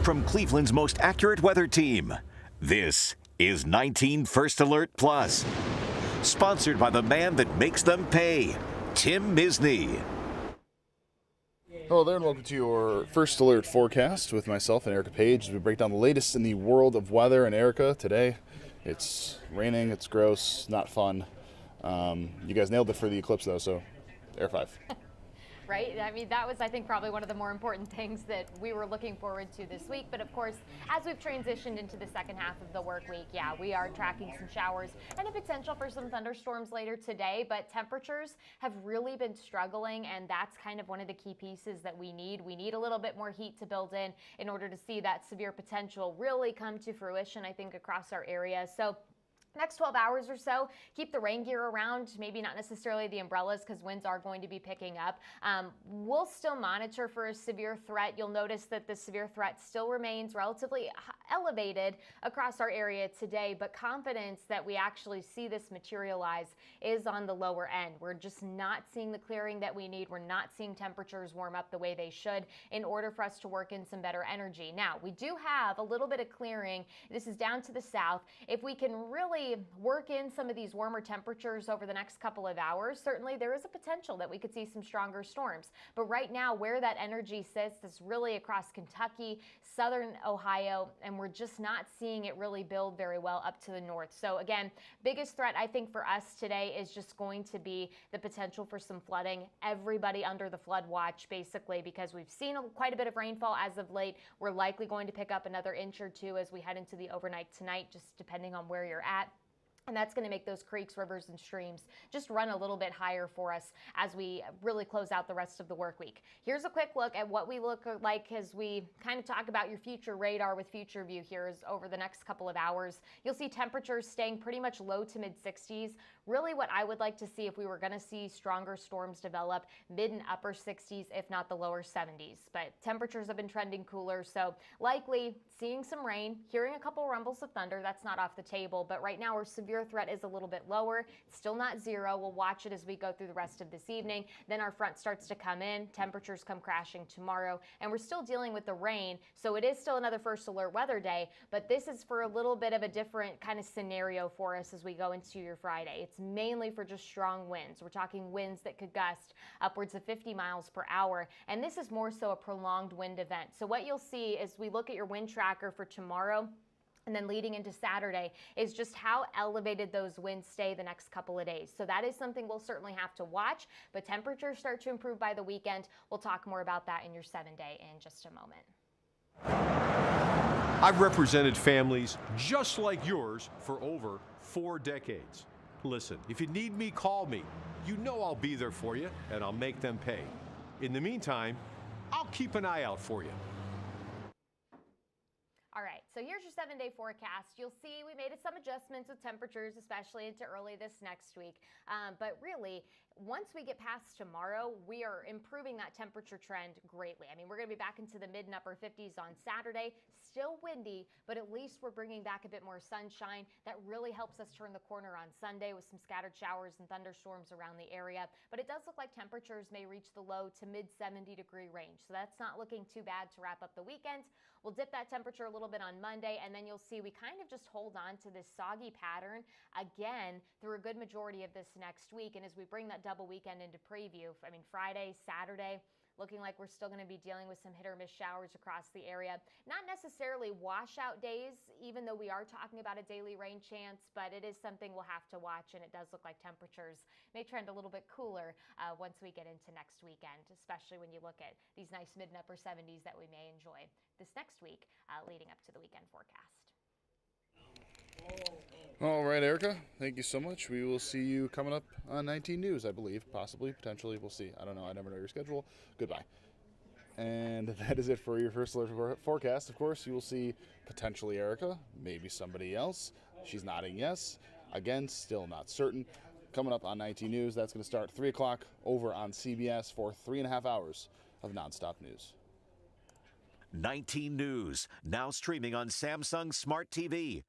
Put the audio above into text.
From Cleveland's most accurate weather team, this is 19 First Alert Plus. Sponsored by the man that makes them pay, Tim Misney. Hello there and welcome to your First Alert forecast with myself and Erica Page as we break down the latest in the world of weather. And Erica, today it's raining, it's gross, not fun. You guys nailed it for the eclipse though, so Air 5. Right? I mean, that was, I think, probably one of the more important things that we were looking forward to this week. But of course, as we've transitioned into the second half of the work week, yeah, we are tracking some showers and a potential for some thunderstorms later today. But temperatures have really been struggling, and that's kind of one of the key pieces that we need. We need a little bit more heat to build in order to see that severe potential really come to fruition, I think, across our area. So next 12 hours or so, keep the rain gear around, maybe not necessarily the umbrellas because winds are going to be picking up. We'll still monitor for a severe threat. You'll notice that the severe threat still remains relatively elevated across our area today, but confidence that we actually see this materialize is on the lower end. We're just not seeing the clearing that we need. We're not seeing temperatures warm up the way they should in order for us to work in some better energy. Now, we do have a little bit of clearing. This is down to the south. If we can really work in some of these warmer temperatures over the next couple of hours, certainly there is a potential that we could see some stronger storms. But right now, where that energy sits is really across Kentucky, southern Ohio, and we're just not seeing it really build very well up to the north. So again, biggest threat I think for us today is just going to be the potential for some flooding. Everybody under the flood watch basically, because we've seen quite a bit of rainfall as of late. We're likely going to pick up another inch or two as we head into the overnight tonight, just depending on where you're at. And that's going to make those creeks, rivers, and streams just run a little bit higher for us as we really close out the rest of the work week. Here's a quick look at what we look like as we kind of talk about your future radar with Future View here is over the next couple of hours. You'll see temperatures staying pretty much low to mid 60s. Really what I would like to see if we were going to see stronger storms develop, mid and upper 60s, if not the lower 70s. But temperatures have been trending cooler, so likely seeing some rain, hearing a couple rumbles of thunder. That's not off the table, but right now our severe threat is a little bit lower. It's still not zero. We'll watch it as we go through the rest of this evening. Then our front starts to come in. Temperatures come crashing tomorrow, and we're still dealing with the rain, so it is still another First Alert weather day, but this is for a little bit of a different kind of scenario for us as we go into your Friday. It's mainly for just strong winds. We're talking winds that could gust upwards of 50 miles per hour, and this is more so a prolonged wind event. So what you'll see as we look at your wind tracker for tomorrow and then leading into Saturday is just how elevated those winds stay the next couple of days. So that is something we'll certainly have to watch, but temperatures start to improve by the weekend. We'll talk more about that in your 7-day in just a moment. I've represented families just like yours for over 4 decades. Listen, if you need me, call me. You know I'll be there for you, and I'll make them pay. In the meantime, I'll keep an eye out for you. All right, so here's your 7-day forecast. You'll see we made some adjustments with temperatures, especially into early this next week. But really, once we get past tomorrow, we are improving that temperature trend greatly. I mean, we're going to be back into the mid and upper 50s on Saturday. Still windy, but at least we're bringing back a bit more sunshine. That really helps us turn the corner on Sunday with some scattered showers and thunderstorms around the area. But it does look like temperatures may reach the low to mid 70-degree range. So that's not looking too bad to wrap up the weekend. We'll dip that temperature a little bit on Monday, and then you'll see we kind of just hold on to this soggy pattern again through a good majority of this next week. And as we bring that double weekend into preview, I mean, Friday, Saturday, looking like we're still going to be dealing with some hit or miss showers across the area. Not necessarily washout days, even though we are talking about a daily rain chance, but it is something we'll have to watch, and it does look like temperatures may trend a little bit cooler once we get into next weekend, especially when you look at these nice mid and upper 70s that we may enjoy this next week leading up to the weekend forecast. All right, Erica, thank you so much. We will see you coming up on 19 News, I believe. Possibly, potentially, we'll see. I don't know. I never know your schedule. Goodbye. And that is it for your First Alert forecast. Of course, you will see potentially Erica, maybe somebody else. She's nodding yes. Again, still not certain. Coming up on 19 News, that's going to start 3 o'clock over on CBS for 3.5 hours of nonstop news. 19 News, now streaming on Samsung Smart TV.